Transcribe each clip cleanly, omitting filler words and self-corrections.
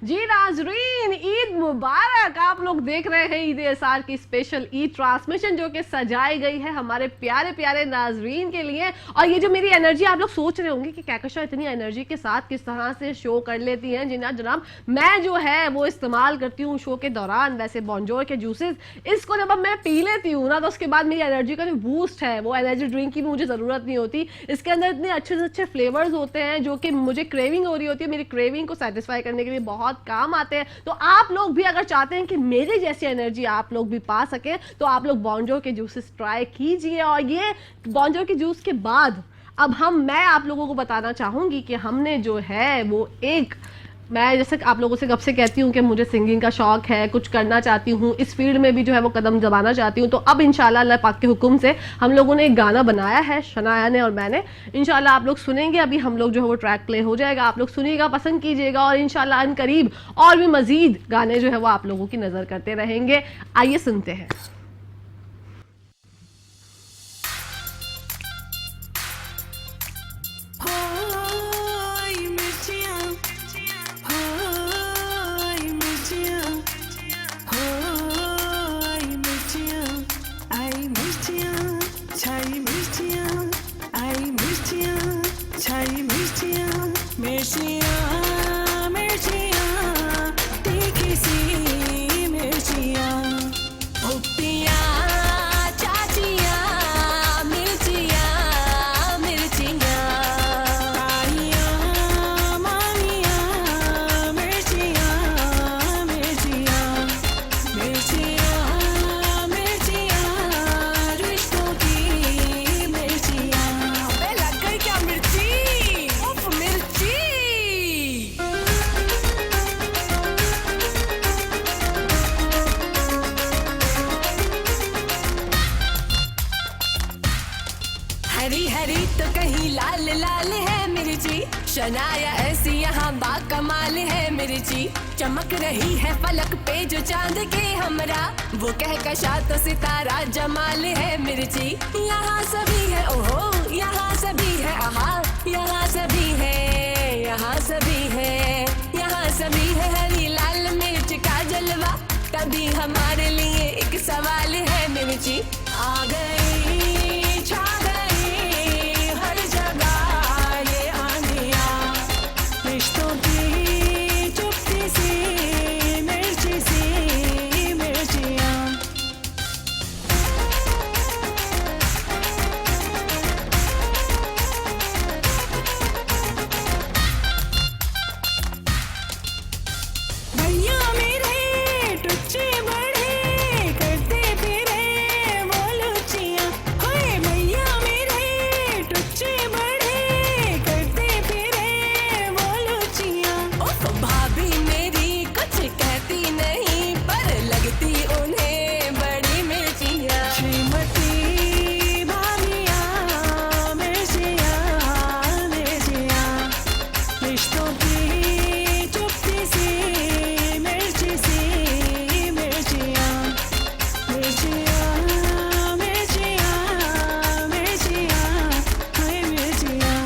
जी नाजरीन, ईद मुबारक। आप लोग देख रहे हैं ईद एसार की स्पेशल ईद ट्रांसमिशन जो कि सजाई गई है हमारे प्यारे प्यारे नाजरीन के लिए। और ये जो मेरी एनर्जी, आप लोग सोच रहे होंगे कि कहकशा इतनी एनर्जी के साथ किस तरह से शो कर लेती हैं। जी ना जनाब, मैं जो है वो इस्तेमाल करती हूँ शो के दौरान वैसे बॉन्जोर के जूसेस। इसको जब मैं पी लेती हूँ ना तो उसके बाद मेरी एनर्जी का जो बूस्ट है वो एनर्जी ड्रिंक की मुझे ज़रूरत नहीं होती। इसके अंदर इतने अच्छे से अच्छे फ्लेवर्स होते हैं जो कि मुझे क्रेविंग हो रही होती है, मेरी क्रेविंग को सेटिस्फाई करने के लिए बहुत काम आते हैं। तो आप लोग भी अगर चाहते हैं कि मेरी जैसी एनर्जी आप लोग भी पा सके तो आप लोग बॉन्जोर के जूसेस ट्राई कीजिए। और ये बॉन्जोर के जूस के बाद अब मैं आप लोगों को बताना चाहूंगी कि हमने जो है वो मैं जैसे आप लोगों से कब से कहती हूँ कि मुझे सिंगिंग का शौक है, कुछ करना चाहती हूँ, इस फील्ड में भी जो है वो कदम दबाना चाहती हूँ। तो अब इंशाल्लाह अल्लाह पाक के हुक्म से हम लोगों ने एक गाना बनाया है, शनाया ने और मैंने। इंशाल्लाह आप लोग सुनेंगे, अभी हम लोग जो है वो ट्रैक प्ले हो जाएगा, आप लोग सुनिएगा, पसंद कीजिएगा और इंशाल्लाह अन करीब और भी मजीद गाने जो है वो आप लोगों की नज़र करते रहेंगे। आइए सुनते हैं। हरी हरी तो कहीं लाल लाल है मिर्ची, शनाया ऐसी यहाँ बाकमाल है मिर्ची। चमक रही है फलक पे जो चांद के हमरा, वो कहकशा तो सितारा जमाल है मिर्ची। यहाँ सभी है ओहो, यहाँ सभी है आहा, यहाँ सभी है, यहाँ सभी है, यहाँ सभी है। हरी लाल मिर्च का जलवा, तभी हमारे लिए एक सवाल है मिर्ची। आ गई छा गई हर जगह ये आंधियाँ, रिश्तों की चुप्पी सी मिर्ची सी मिर्चियाँ। भैया मेरे टुच्चे बड़े करते फिरे वो लुचियाँ, होए भैया मेरे टुच्चे बड़े करते फिरे वो लुचियाँ। ओह भाभी मेरी कुछ कहती नहीं पर लगती उन्हें बड़ी मिर्चियाँ। श्रीमती भाभियाँ मिर्चियाँ मिर्चियाँ, रिश्तों की चुप्पी सी मिर्ची सी मिर्चियाँ। मिर्चियाँ मिर्चियाँ मिर्चियाँ हाय मिर्चियाँ।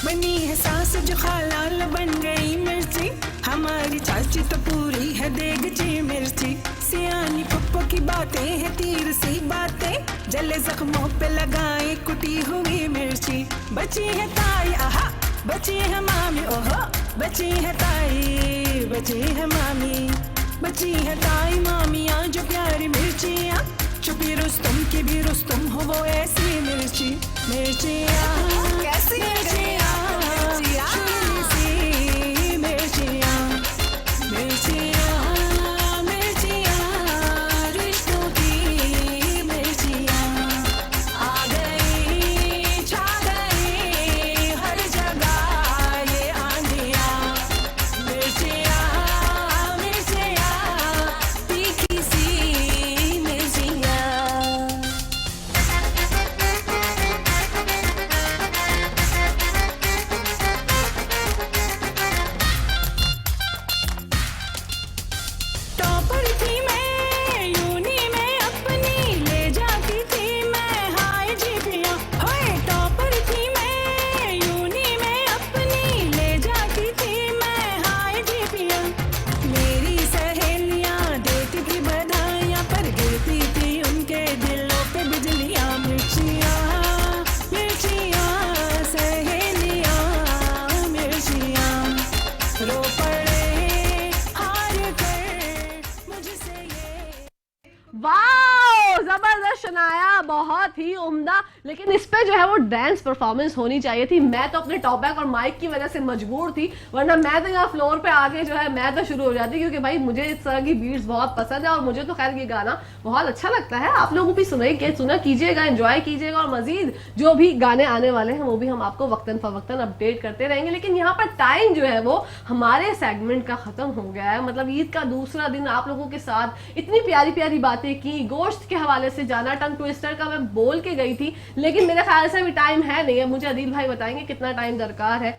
बनी है सास जो खालाल बन गई मिर्ची, हमारी चाची तो पूरी है देगची मिर्ची। सियानी पप्पो की बातें हैं तीर सी बातें, जले जख्मों पे लगाए कुटी हुई मिर्ची। बची है ताई आहा, बची है मामी ओहो, बची है ताई, बची है मामी, बची है ताई मामियाँ जो प्यारी मिर्चियाँ। छुपी रुस्तम की भी रुस्तम हो वो ऐसी मिर्ची। मिर्चियाँ कैसी मिर्चियाँ, शुरू सी मिर्चियाँ। मिर्चियाँ मिर्चियाँ रिश्तों की मिर्चियाँ। आ गई छा गई हर जगह ये आंधियाँ, मिर्चियाँ मिर्चियाँ तीखी सी मिर्चियाँ। वाह, जबरदस्त शनाया, बहुत ही उम्दा। लेकिन इस पे जो है वो डांस परफॉर्मेंस होनी चाहिए थी। मैं तो अपने टॉपबैक और माइक की वजह से मजबूर थी, वरना मैं तो यहाँ फ्लोर पे आके जो है मैं तो शुरू हो जाती, क्योंकि भाई मुझे इस तरह की बीट्स बहुत पसंद है और मुझे तो खैर ये गाना बहुत अच्छा लगता है। आप लोगों भी सुना कीजिएगा, एंजॉय कीजिएगा, और मजीद जो भी गाने आने वाले हैं वो भी हम आपको वक्तन फवक्तन अपडेट करते रहेंगे। लेकिन यहाँ पर टाइम जो है वो हमारे सेगमेंट का खत्म हो गया है। मतलब ईद का दूसरा दिन आप लोगों के साथ इतनी प्यारी प्यारी बातें की, गोश्त के हवाले से जाना, टंग ट्विस्टर का मैं बोल के गई थी, लेकिन मेरे ख्याल से अभी टाइम है नहीं है। मुझे अदील भाई बताएंगे कितना टाइम दरकार है?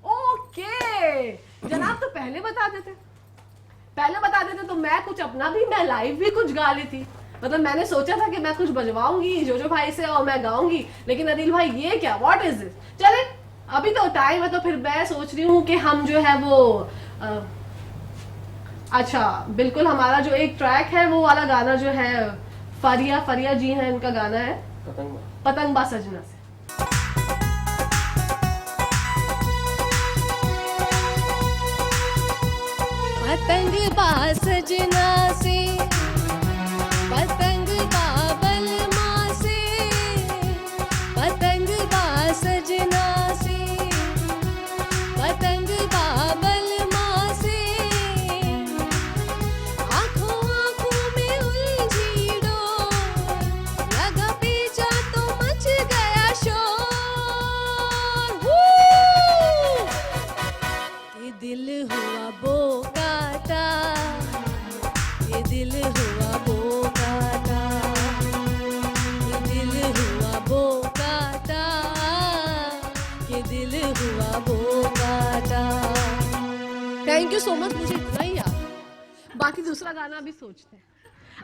ओके जनाब, तो पहले बता देते तो मैं कुछ अपना भी, मैं लाइव भी कुछ गा ली थी। मतलब मैंने सोचा था कि मैं कुछ बजवाऊंगी जोजो भाई से और मैं गाऊंगी, लेकिन अदिल भाई ये क्या, व्हाट इज दिस? चले अभी तो टाइम है, तो फिर मैं सोच रही हूँ कि हम जो है वो अच्छा बिल्कुल, हमारा जो एक ट्रैक है वो वाला गाना जो है फरिया जी हैं, इनका गाना है पतंगबा सजना से। पतंगबा सजना से, पतंगबा बलमा से, पतंगबा सजना से, पतंगबा बलमा से, आँखों आँखों में उलझी डोर, लगा पीछा तो मच गया शोर। ये दिल हुआ बोकाटा, ये दिल हुआ बोकाटा, ये दिल हुआ बोकाटा, ये दिल हुआ बोकाटा। थैंक यू सो मच, मुझे इतना ही याद, बाकी दूसरा गाना भी सोचते हैं।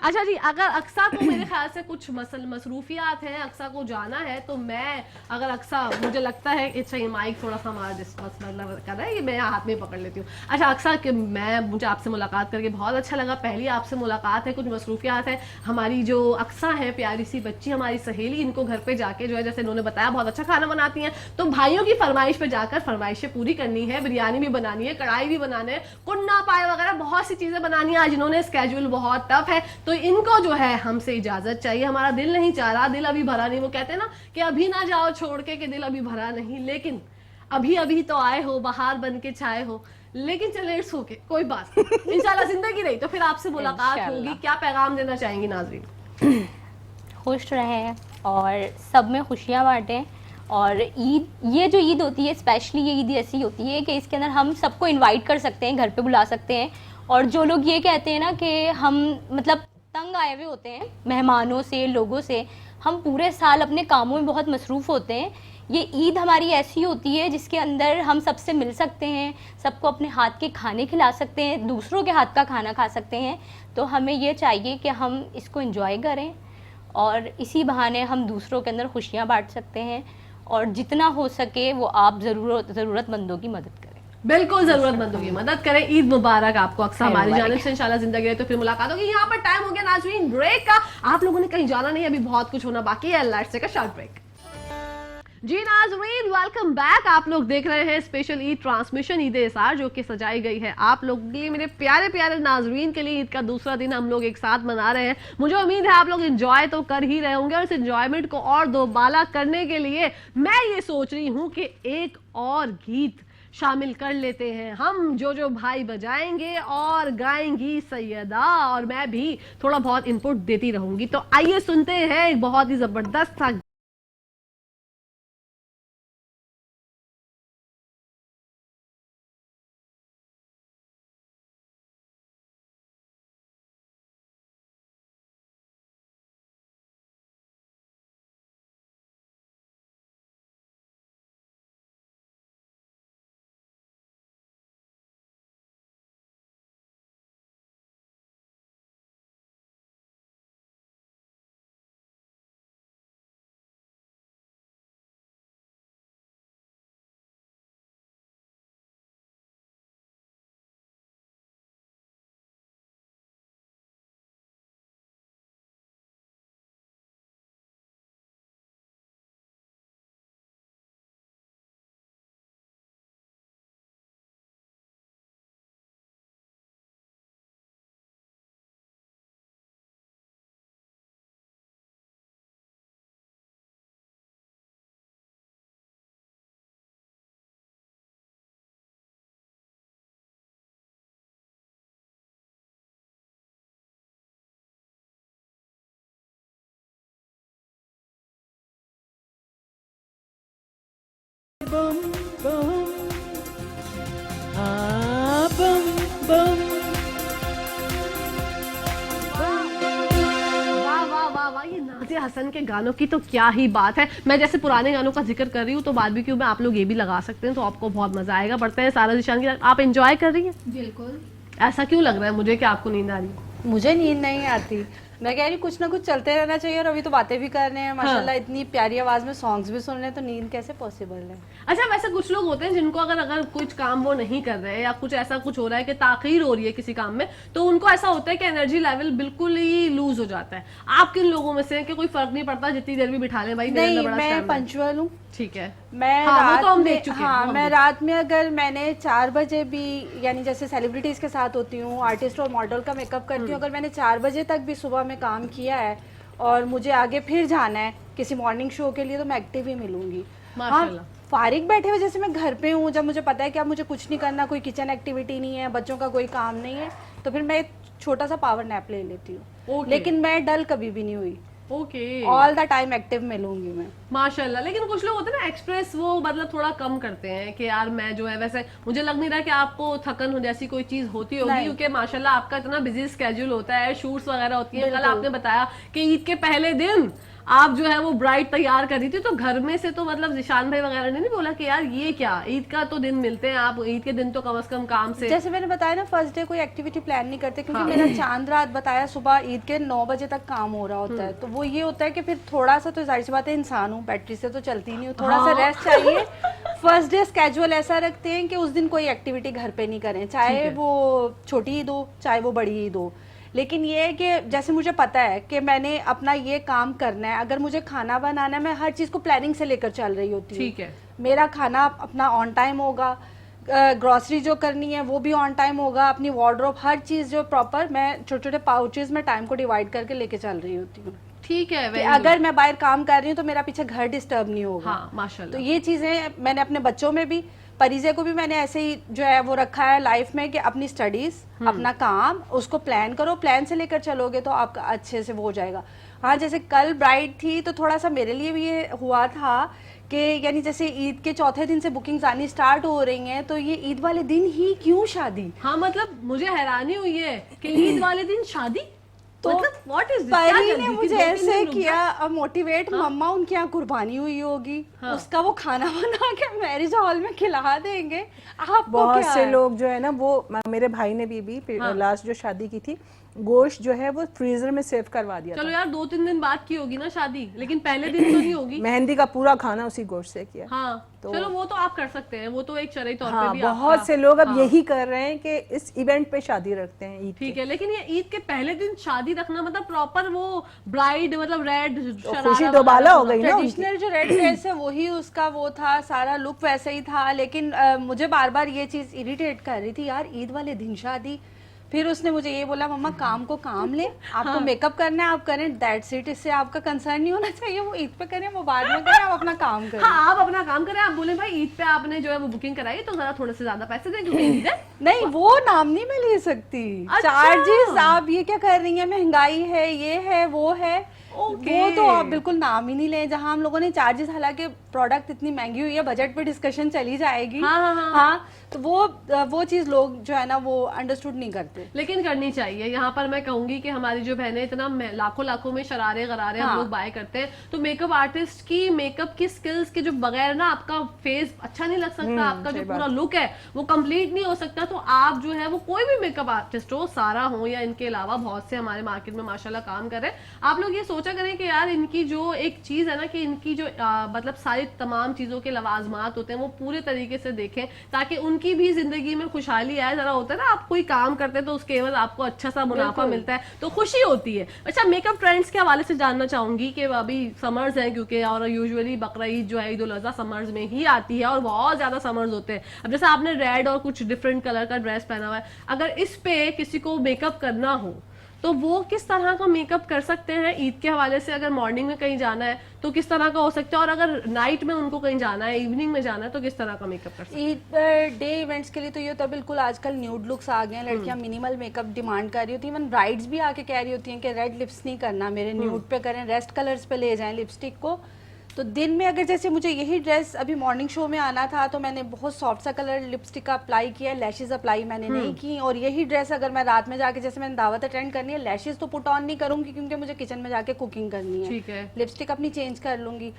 अच्छा जी, अगर अक्सा को मेरे ख्याल से कुछ मसरूफियात हैं, अक्सा को जाना है, तो मैं अगर अक्सा, मुझे लगता है अच्छा ये माइक थोड़ा सा हमारा डिस्कस मतलब कर रहा है, ये मैं हाथ में पकड़ लेती हूँ। अच्छा अक्सा, कि मुझे आपसे मुलाकात करके बहुत अच्छा लगा, पहली आपसे मुलाकात है, कुछ मसरूफियात है। हमारी जो अक्सा है, प्यारी सी बच्ची, हमारी सहेली, इनको घर पर जाके जो है, जैसे इन्होंने बताया बहुत अच्छा खाना बनाती हैं, तो भाइयों की फरमाइश पर जाकर फरमाइशें पूरी करनी है। बिरयानी भी बनानी है, कढ़ाई भी बनाने है, कुन्ना पाए वगैरह बहुत सी चीज़ें बनानी है। आज इन्होंने स्केड्यूल बहुत टफ है, तो इनको जो है हमसे इजाजत चाहिए। हमारा दिल नहीं चाह रहा, दिल अभी भरा नहीं। वो कहते हैं ना कि अभी ना जाओ छोड़ के, कि दिल अभी भरा नहीं, लेकिन अभी अभी तो आए हो, बाहर बन के छाए हो। लेकिन चले इट्स ओके, कोई बात नहीं, इंशाल्लाह जिंदगी रही तो फिर आपसे मुलाकात होगी। क्या पैगाम देना चाहेंगी नाज़रीन? खुश रहें और सब में खुशियाँ बांटें। और ईद, ये जो ईद होती है स्पेशली, ये ईद ऐसी होती है कि इसके अंदर हम सबको इनवाइट कर सकते हैं, घर पे बुला सकते हैं। और जो लोग ये कहते हैं ना कि हम मतलब तंग आए हुए होते हैं मेहमानों से, लोगों से, हम पूरे साल अपने कामों में बहुत मसरूफ़ होते हैं। ये ईद हमारी ऐसी होती है जिसके अंदर हम सबसे मिल सकते हैं, सबको अपने हाथ के खाने खिला सकते हैं, दूसरों के हाथ का खाना खा सकते हैं। तो हमें ये चाहिए कि हम इसको एंजॉय करें और इसी बहाने हम दूसरों के अंदर खुशियाँ बांट सकते हैं। और जितना हो सके वो आप ज़रूरतमंदों की मदद करें। बिल्कुल, जरूरतमंदों की मदद करें। ईद मुबारक आपको अक्सा, हमारी जानिब से इंशाल्लाह जिंदगी रहे तो फिर मुलाकात होगी। यहाँ पर टाइम हो गया नाज़रीन ब्रेक का, आप लोगों ने कहीं जाना नहीं, अभी बहुत कुछ होना बाकी है। Let's take a short break. जी नाज़रीन, वेलकम बैक। आप लोग देख रहे हैं स्पेशल ईद ट्रांसमिशन ईद एसार, जो कि सजाई गई है आप लोगों के लिए, मेरे प्यारे प्यारे नाज़रीन के लिए। ईद का दूसरा दिन हम लोग एक साथ मना रहे हैं। मुझे उम्मीद है आप लोग एंजॉय तो कर ही रहे होंगे, और इस एंजॉयमेंट को और दोबाला करने के लिए मैं ये सोच रही हूँ कि एक और गीत शामिल कर लेते हैं। हम जो भाई बजाएंगे और गाएंगी सैयदा, और मैं भी थोड़ा बहुत इनपुट देती रहूंगी। तो आइए सुनते हैं एक बहुत ही जबरदस्त था वाह वाह, ये नाज़िया हसन के गानों की तो क्या ही बात है। मैं जैसे पुराने गानों का जिक्र कर रही हूँ तो बारबेक्यू में आप लोग ये भी लगा सकते हैं, तो आपको बहुत मजा आएगा। बढ़ते हैं सारा ज़ीशान की, आप एंजॉय कर रही हैं? बिल्कुल। ऐसा क्यों लग रहा है मुझे कि आपको नींद आ रही है? मुझे नींद नहीं आती, मैं कह रही कुछ ना कुछ चलते रहना चाहिए, और अभी तो बातें भी कर रहे हैं माशाल्लाह, इतनी प्यारी आवाज में सॉन्ग्स भी सुन रहे हैं, तो नींद कैसे पॉसिबल है। अच्छा, वैसे कुछ लोग होते हैं जिनको अगर कुछ काम वो नहीं कर रहे हैं या कुछ ऐसा कुछ हो रहा है कि ताखीर हो रही है किसी काम में, तो उनको ऐसा होता है कि एनर्जी लेवल बिल्कुल ही लूज हो जाता है। आप किन लोगों में से हैं कि कोई फर्क नहीं पड़ता जितनी देर भी बिठा लें भाई? नहीं, मैं पंचुअल हूँ। ठीक है, मैं हाँ, रात वो तो हम में, देख चुके हैं, हाँ, वो हम मैं देख रात में अगर मैंने 4 बजे भी, यानी जैसे सेलिब्रिटीज के साथ होती हूँ, आर्टिस्ट और मॉडल का मेकअप करती हूँ, अगर मैंने 4 बजे तक भी सुबह में काम किया है और मुझे आगे फिर जाना है किसी मॉर्निंग शो के लिए, तो मैं एक्टिव ही मिलूंगी। माशाल्लाह। फारिग बैठे हुए जैसे मैं घर पे हूँ, जब मुझे पता है कि अब मुझे कुछ नहीं करना, कोई किचन एक्टिविटी नहीं है, बच्चों का कोई काम नहीं है, तो फिर मैं एक छोटा सा पावर नैप ले लेती हूँ। Okay. लेकिन मैं डल कभी भी नहीं हुई, okay, all the time active मिलूंगी मैं। माशाल्लाह। लेकिन कुछ लोग होते हैं ना एक्सप्रेस, वो मतलब थोड़ा कम करते हैं कि यार मैं जो है, वैसे मुझे लग नहीं रहा कि आपको थकन हो जैसी कोई चीज होती होगी, क्योंकि माशाल्लाह आपका इतना बिजी स्केड्यूल होता है, शूट्स वगैरह होती हैं। कल आपने बताया कि ईद के पहले दिन आप जो है वो ब्राइड तैयार कर रही थी, तो घर में से तो मतलब ज़ीशान भाई वगैरह ने नहीं बोला कि यार ये क्या, ईद का तो दिन मिलते हैं, आप ईद के दिन तो कम से कम काम से, जैसे मैंने बताया ना, फर्स्ट डे कोई एक्टिविटी प्लान नहीं करते, क्योंकि मेरा चांद रात बताया सुबह ईद के 9 बजे तक काम हो रहा होता है, तो वो ये होता है कि फिर थोड़ा सा, तो जाहिर सी बात है इंसान हूँ, बैटरी से तो चलती नहीं हूँ, थोड़ा सा रेस्ट चाहिए। फर्स्ट डे स्केड्यूल ऐसा रखते हैं कि उस दिन कोई एक्टिविटी घर पे नहीं करें, चाहे वो छोटी ईद हो चाहे वो बड़ी ईद हो। लेकिन ये है कि जैसे मुझे पता है कि मैंने अपना ये काम करना है, अगर मुझे खाना बनाना है, मैं हर चीज़ को प्लानिंग से लेकर चल रही होती हूँ। ठीक है, मेरा खाना अपना ऑन टाइम होगा, ग्रॉसरी जो करनी है वो भी ऑन टाइम होगा, अपनी वार्डरोब हर चीज़ जो प्रॉपर, मैं छोटे छोटे पाउचेज में टाइम को डिवाइड करके लेके चल रही होती हूँ। ठीक है। कि अगर मैं बाहर काम कर रही हूँ तो मेरा पीछे घर डिस्टर्ब नहीं होगा। हाँ, माशाल्लाह। तो ये चीज़ें मैंने अपने बच्चों में भी, परिजे को भी मैंने ऐसे ही जो है वो रखा है लाइफ में, कि अपनी स्टडीज, अपना काम, उसको प्लान करो, प्लान से लेकर चलोगे तो आपका अच्छे से वो हो जाएगा। हाँ, जैसे कल ब्राइड थी तो थोड़ा सा मेरे लिए भी ये हुआ था कि यानी जैसे ईद के चौथे दिन से बुकिंग्स आनी स्टार्ट हो रही हैं, तो ये ईद वाले दिन ही क्यों शादी? हाँ, मतलब मुझे हैरानी हुई है कि ईद वाले दिन शादी, तो मतलब व्हाट इज दिस? परी ने मुझे ऐसे किया मोटिवेट, मम्मा उनकी यहाँ कुर्बानी हुई होगी, उसका वो खाना बना के मैरिज हॉल में खिला देंगे, आप बहुत से लोग जो है ना, वो मेरे भाई ने भी लास्ट जो शादी की थी, गोश्त जो है वो फ्रीजर में सेव करवा दिया। चलो यार 2-3 दिन बाद की होगी ना शादी, लेकिन पहले दिन तो नहीं होगी। मेहंदी का पूरा खाना उसी गोश्त से किया। हाँ, तो चलो वो तो आप कर सकते हैं, वो तो एक शरई तौर हाँ, पे भी बहुत से लोग अब यही कर रहे हैं कि इस इवेंट पे शादी रखते हैं ईद। ठीक है, लेकिन ये ईद के पहले दिन शादी रखना मतलब प्रॉपर वो ब्राइड, मतलब रेड खुशी दोबाला हो गई ना। ट्रेडिशनल जो रेड ड्रेस है वही उसका वो था, सारा लुक वैसे ही था, लेकिन मुझे बार बार ये चीज इरिटेट कर रही थी, यार ईद वाले दिन शादी। फिर उसने मुझे ये बोला, मम्मा काम को काम ले, आपको मेकअप करना है आप करें, दैट्स इट, इससे आपका कंसर्न नहीं होना चाहिए, वो ईद पे करें, वो बाद में करें, आप अपना काम करें। हाँ, आप अपना काम करें। आप बोले भाई ईद पे आपने जो है वो बुकिंग कराई तो जरा थोड़े से ज्यादा पैसे दें क्योंकि ईद है। नहीं, वो नाम नहीं मैं ले सकती। अच्छा। चार्जेस आप ये क्या कर रही हैं, महंगाई है, ये है, वो है, वो तो आप बिल्कुल नाम ही नहीं लें। जहां हम लोगों ने चार्जेस, हालांकि प्रोडक्ट इतनी महंगी हुई है, बजट पे डिस्कशन चली जाएगी। हाँ, तो वो चीज लोग जो है ना वो अंडरस्टूड नहीं करते, लेकिन करनी चाहिए। यहाँ पर मैं कहूंगी कि हमारी जो बहनें इतना लाखों लाखों में शरारे गरारे हम लोग बाय करते हैं, तो मेकअप आर्टिस्ट की मेकअप की स्किल्स के जो बगैर ना आपका फेस अच्छा नहीं लग सकता, आपका जो पूरा लुक है वो कंप्लीट नहीं हो सकता। तो आप जो है वो कोई भी मेकअप आर्टिस्ट हो, सारा हो या इनके अलावा बहुत से हमारे मार्केट में माशाल्लाह काम कर रहे हैं, आप लोग ये सोचा करें कि यार इनकी जो एक चीज है ना, कि इनकी जो मतलब सारी तमाम चीजों के लवाजमात होते हैं वो पूरे तरीके से देखें, ताकि उनकी भी जिंदगी में खुशहाली आए। जरा होता है ना, आप कोई काम करते हैं तो उसके एवज आपको अच्छा सा मुनाफा मिलता है, तो खुशी होती है। अच्छा, मेकअप ट्रेंड्स के हवाले से जानना चाहूंगी कि अभी समर्स हैं, क्योंकि और यूजुअली बकरा ईद जो है, ईद उल अज़हा समर्स में ही आती है और बहुत ज्यादा समर्स होते हैं। अब जैसे आपने रेड और कुछ डिफरेंट कलर का ड्रेस पहना हुआ है, अगर इस पे किसी को मेकअप करना हो तो वो किस तरह का मेकअप कर सकते हैं ईद के हवाले से? अगर मॉर्निंग में कहीं जाना है तो किस तरह का हो सकता है, और अगर नाइट में उनको कहीं जाना है, इवनिंग में जाना है, तो किस तरह का मेकअप कर सकते हैं? ईद डे इवेंट्स के लिए तो ये तो बिल्कुल आजकल न्यूड लुक्स आ गए हैं, लड़कियां मिनिमल मेकअप डिमांड कर रही होती हैं। इवन ब्राइड्स भी आके कह रही होती हैं कि रेड लिप्स नहीं करना, मेरे न्यूड पे करें, रेस्ट कलर्स पे ले जाएं लिपस्टिक को। तो दिन में अगर जैसे मुझे यही ड्रेस अभी मॉर्निंग शो में आना था तो मैंने बहुत सॉफ्ट सा कलर लिपस्टिक का अप्लाई किया, लैशेज अप्लाई मैंने नहीं की। और यही ड्रेस अगर मैं रात में जाके, जैसे मैंने दावत अटेंड करनी है, लैशेज तो पुट ऑन नहीं करूंगी क्योंकि मुझे किचन में जाके कुकिंग करनी ठीक है। लिपस्टिक अपनी चेंज कर लूंगी।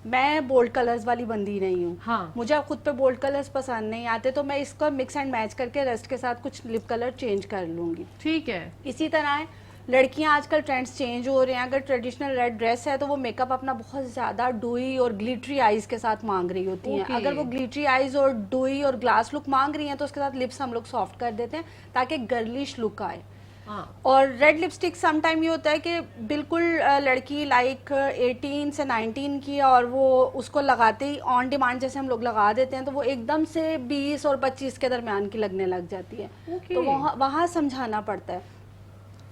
मैं बोल्ड कलर्स वाली बंदी नहीं हूँ। हाँ। मुझे अब खुद पे बोल्ड कलर्स पसंद नहीं आते, तो मैं इसको मिक्स एंड मैच करके रेस्ट के साथ कुछ लिप कलर चेंज कर लूंगी। ठीक है। इसी तरह है, लड़कियां आजकल ट्रेंड्स चेंज हो रहे हैं। अगर ट्रेडिशनल रेड ड्रेस है तो वो मेकअप अपना बहुत ज्यादा डुई और ग्लिटरी आईज के साथ मांग रही होती हैं। Okay. अगर वो ग्लिटरी आईज और डुई और ग्लास लुक मांग रही हैं तो उसके साथ लिप्स हम लोग सॉफ्ट कर देते हैं ताकि गर्लिश लुक आए। हाँ। और रेड लिपस्टिक सम टाइम ये होता है कि बिल्कुल लड़की लाइक 18 से 19 की और वो उसको लगाते ही ऑन डिमांड जैसे हम लोग लगा देते हैं तो वो एकदम से 20 और 25 के दरमियान की लगने लग जाती है। Okay. तो वहाँ समझाना पड़ता है।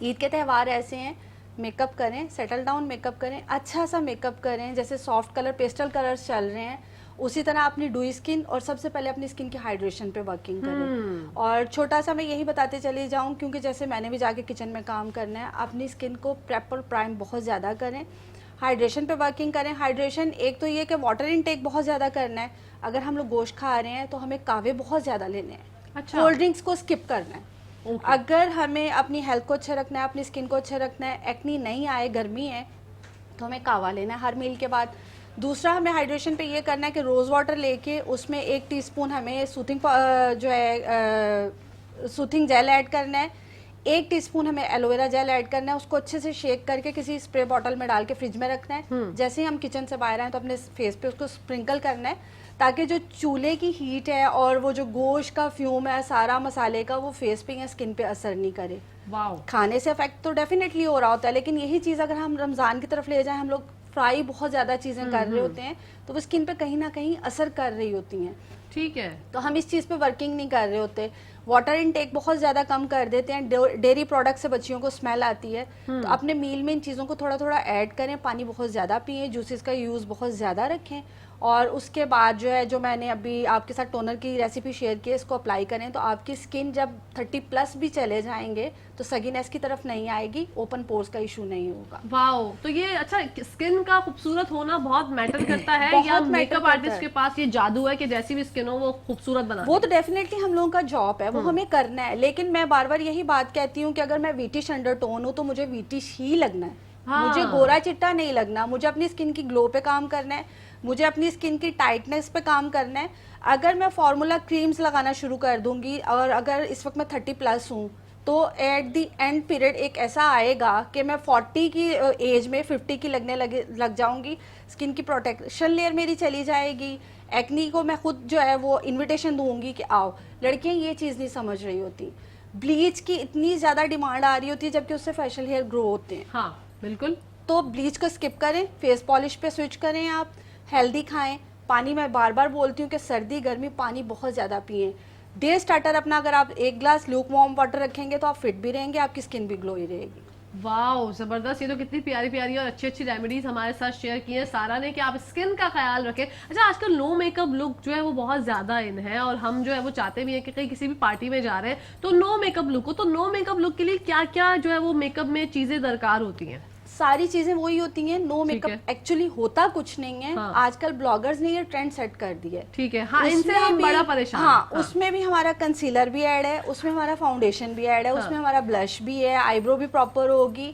ईद के त्यौहार ऐसे हैं, मेकअप करें, सेटल डाउन मेकअप करें, अच्छा सा मेकअप करें, जैसे सॉफ्ट कलर पेस्टल कलर्स चल रहे हैं उसी तरह अपनी ड्यूई स्किन और सबसे पहले अपनी स्किन की हाइड्रेशन पे वर्किंग करें। और छोटा सा मैं यही बताते चली जाऊं क्योंकि जैसे मैंने भी जाके किचन में काम करना है, अपनी स्किन को प्रेप और प्राइम बहुत ज़्यादा करें, हाइड्रेशन पे वर्किंग करें। हाइड्रेशन एक तो ये कि वाटर इनटेक बहुत ज़्यादा करना है। अगर हम लोग गोश्त खा रहे हैं तो हमें कावे बहुत ज़्यादा लेने हैं। अच्छा। कोल्ड ड्रिंक्स को स्किप करना है। Okay. अगर हमें अपनी हेल्थ को अच्छा रखना है, अपनी स्किन को अच्छा रखना है, एक्नी नहीं आए, गर्मी है, तो हमें कावा लेना है हर मील के बाद। दूसरा हमें हाइड्रेशन पे ये करना है कि रोज़ वाटर लेके उसमें 1 टीस्पून हमें सूथिंग जेल ऐड करना है, 1 टीस्पून हमें एलोवेरा जेल ऐड करना है। उसको अच्छे से शेक करके किसी स्प्रे बॉटल में डाल के फ्रिज में रखना है। जैसे ही हम किचन से बाहर आए तो अपने फेस पे उसको स्प्रिंकल करना है ताकि जो चूल्हे की हीट है और वो जो गोश्त का फ्यूम है सारा मसाले का, वो फेस पे या स्किन पे असर नहीं करे। वाओ। खाने से इफेक्ट तो डेफिनेटली हो रहा होता है, लेकिन यही चीज़ अगर हम रमज़ान की तरफ ले जाएं, हम लोग फ्राई बहुत ज़्यादा चीज़ें कर रहे होते हैं तो वो स्किन पे कहीं ना कहीं असर कर रही होती हैं। ठीक है। तो हम इस चीज़ पे वर्किंग नहीं कर रहे होते। वाटर इनटेक बहुत ज़्यादा कम कर देते हैं। डेयरी प्रोडक्ट से बच्चियों को स्मेल आती है, तो अपने मील में इन चीज़ों को थोड़ा थोड़ा ऐड करें। पानी बहुत ज़्यादा पिएं, जूसेस का यूज़ बहुत ज़्यादा रखें। और उसके बाद जो है, जो मैंने अभी आपके साथ टोनर की रेसिपी शेयर की है, इसको अप्लाई करें तो आपकी स्किन जब 30+ भी चले जाएंगे तो सगीनेस की तरफ नहीं आएगी, ओपन पोर्स का इशू नहीं होगा। वाओ। तो ये अच्छा, स्किन का खूबसूरत होना बहुत मैटर करता है बहुत या matter मेकअप करता आर्टिस्ट है। के पास ये जादू है कि जैसी भी स्किन हो वो खूबसूरत बना वो तो डेफिनेटली हम लोगों का जॉब है, वो हमें करना है। लेकिन मैं बार बार यही बात कहती हूँ कि अगर मैं वीटिश अंडरटोन हूँ तो मुझे वीटिश ही लगना है। हाँ। मुझे गोरा चिट्टा नहीं लगना। मुझे अपनी स्किन की ग्लो पे काम करना है, मुझे अपनी स्किन की टाइटनेस पे काम करना है। अगर मैं फार्मूला क्रीम्स लगाना शुरू कर दूंगी और अगर इस वक्त मैं 30+ हूँ तो एट द एंड पीरियड एक ऐसा आएगा कि मैं 40 की एज में 50 की लग जाऊंगी। स्किन की प्रोटेक्शन लेयर मेरी चली जाएगी। एक्नी को मैं खुद जो है वो इनविटेशन दूंगी कि आओ। लड़कियां ये चीज़ नहीं समझ रही होती, ब्लीच की इतनी ज़्यादा डिमांड आ रही होती है जबकि उससे फेशियल हेयर ग्रो होते हैं। हाँ बिल्कुल। तो ब्लीच को स्किप करें, फेस पॉलिश पे स्विच करें। आप हेल्दी खाएं, पानी मैं बार बार बोलती हूँ कि सर्दी गर्मी पानी बहुत ज़्यादा पिएं। डे स्टार्टर अपना अगर आप 1 ग्लास ल्यूक वार्म वाटर रखेंगे तो आप फिट भी रहेंगे, आपकी स्किन भी ग्लोई रहेगी। वाओ जबरदस्त। ये तो कितनी प्यारी प्यारी और अच्छी अच्छी रेमेडीज हमारे साथ शेयर की है सारा ने कि आप स्किन का ख्याल रखें। अच्छा, आजकल नो मेकअप लुक जो है वो बहुत ज्यादा इन है और हम जो है वो चाहते भी हैं कि कहीं किसी भी पार्टी में जा रहे हैं तो नो मेकअप लुक हो। तो नो मेकअप लुक के लिए क्या क्या जो है वो मेकअप में चीजें दरकार होती हैं? सारी चीजें वही होती हैं। नो ठीक मेकअप एक्चुअली होता कुछ नहीं है। हाँ। आजकल ब्लॉगर्स ने ये ट्रेंड सेट कर दिया है। ठीक है। हाँ, इनसे उसमें हम भी- बड़ा परेशान हाँ, हैं। हाँ। उसमें भी हमारा कंसीलर भी ऐड है, उसमें हमारा फाउंडेशन भी ऐड है, हाँ। उसमें हमारा ब्लश भी है, आईब्रो भी प्रॉपर होगी,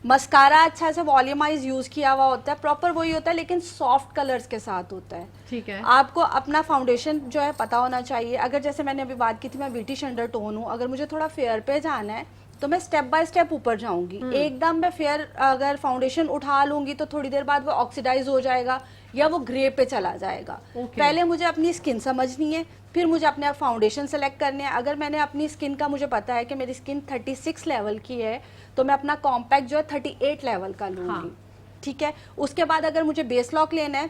मस्कारा अच्छा से वॉल्यूमाइज यूज किया हुआ होता है, प्रॉपर वही होता है लेकिन सॉफ्ट कलर्स के साथ होता है। ठीक है। आपको अपना फाउंडेशन जो है पता होना चाहिए। अगर जैसे मैंने अभी बात की थी, मैं वीटिश अंडरटोन हूँ, अगर मुझे थोड़ा फेयर पे जाना है तो मैं स्टेप बाय स्टेप ऊपर जाऊंगी। एकदम मैं फेयर अगर फाउंडेशन उठा लूंगी तो थोड़ी देर बाद वो ऑक्सीडाइज हो जाएगा या वो ग्रे पे चला जाएगा। Okay. पहले मुझे अपनी स्किन समझनी है, फिर मुझे अपने फाउंडेशन सेलेक्ट करने हैं। अगर मैंने अपनी स्किन का मुझे पता है कि मेरी स्किन 36 लेवल की है तो मैं अपना कॉम्पैक्ट जो है 38 लेवल का लूंगी। हाँ। ठीक है। उसके बाद अगर मुझे बेस लॉक लेना है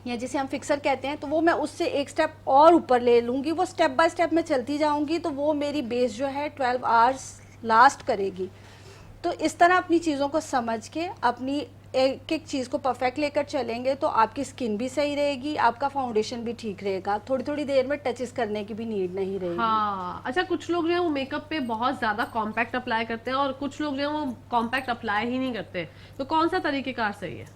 या जिसे हम फिक्सर कहते हैं तो वो मैं उससे एक स्टेप और ऊपर ले लूंगी। वो स्टेप बाय स्टेप में चलती जाऊंगी तो वो मेरी बेस जो है 12 आवर्स लास्ट करेगी। तो इस तरह अपनी चीज़ों को समझ के अपनी एक एक चीज़ को परफेक्ट लेकर चलेंगे तो आपकी स्किन भी सही रहेगी, आपका फाउंडेशन भी ठीक रहेगा, थोड़ी थोड़ी देर में टचेस करने की भी नीड नहीं रहेगी। हाँ। अच्छा, कुछ लोग जो है वो मेकअप पे बहुत ज्यादा कॉम्पैक्ट अप्लाई करते हैं और कुछ लोग जो है वो कॉम्पैक्ट अप्लाई ही नहीं करते, तो कौन सा तरीकेकार सही है?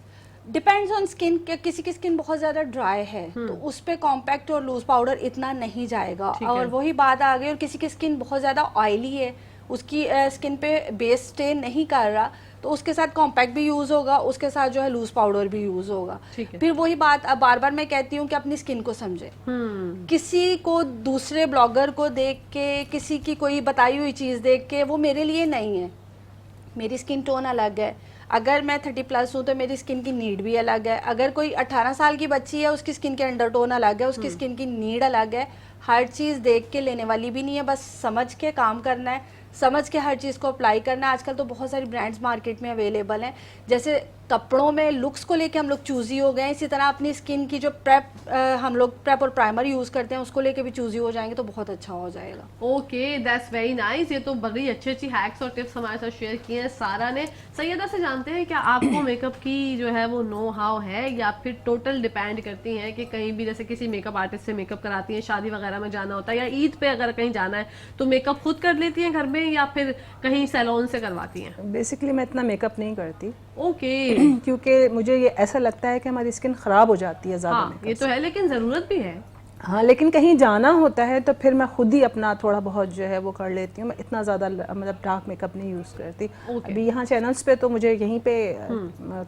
डिपेंड्स ऑन स्किन, किसी की स्किन बहुत ज्यादा ड्राई है तो उस पे कॉम्पैक्ट और लूज पाउडर इतना नहीं जाएगा। और वही बात आ गई, और किसी की स्किन बहुत ज्यादा ऑयली है, उसकी स्किन पे बेस स्टे नहीं कर रहा, तो उसके साथ कॉम्पैक्ट भी यूज होगा, उसके साथ जो है लूज पाउडर भी यूज होगा। फिर वही बात अब बार बार मैं कहती हूँ कि अपनी स्किन को समझे। किसी को दूसरे ब्लॉगर को देख के, किसी की कोई बताई हुई चीज देख के वो मेरे लिए नहीं है। मेरी स्किन टोन अलग है, अगर मैं 30+ हूँ तो मेरी स्किन की नीड भी अलग है। अगर कोई 18 साल की बच्ची है, उसकी स्किन के अंडरटोन अलग है, उसकी स्किन की नीड अलग है। हर चीज़ देख के लेने वाली भी नहीं है, बस समझ के काम करना है, समझ के हर चीज़ को अप्लाई करना है। आजकल तो बहुत सारी ब्रांड्स मार्केट में अवेलेबल हैं। जैसे कपड़ों में लुक्स को लेके हम लोग चूजी हो गए, इसी तरह अपनी स्किन की जो हम लोग प्रेप और प्राइमर यूज़ करते हैं उसको लेके भी चूजी हो जाएंगे तो बहुत अच्छा हो जाएगा। Okay, that's very nice. ये तो बड़ी अच्छी हैक्स और टिप्स हमारे साथ शेयर किए हैं सारा ने। सैयदा से जानते हैं क्या आपको मेकअप की जो है वो नो हाउ है, या फिर टोटल डिपेंड करती हैं कि कहीं भी जैसे किसी मेकअप आर्टिस्ट से मेकअप कराती हैं, शादी वगैरह में जाना होता है या ईद पे अगर कहीं जाना है तो मेकअप खुद कर लेती हैं घर में या फिर कहीं सैलून से करवाती हैं? बेसिकली मैं इतना मेकअप नहीं करती। ओके। क्योंकि मुझे ये ऐसा लगता है कि हमारी स्किन खराब हो जाती है ज़्यादा। हाँ, ये तो है, लेकिन ज़रूरत भी है। हाँ, लेकिन कहीं जाना होता है तो फिर मैं खुद ही अपना थोड़ा बहुत जो है वो कर लेती हूँ। मैं इतना ज़्यादा मतलब डार्क मेकअप नहीं यूज़ करती। अभी यहाँ चैनल्स पे तो मुझे यहीं पे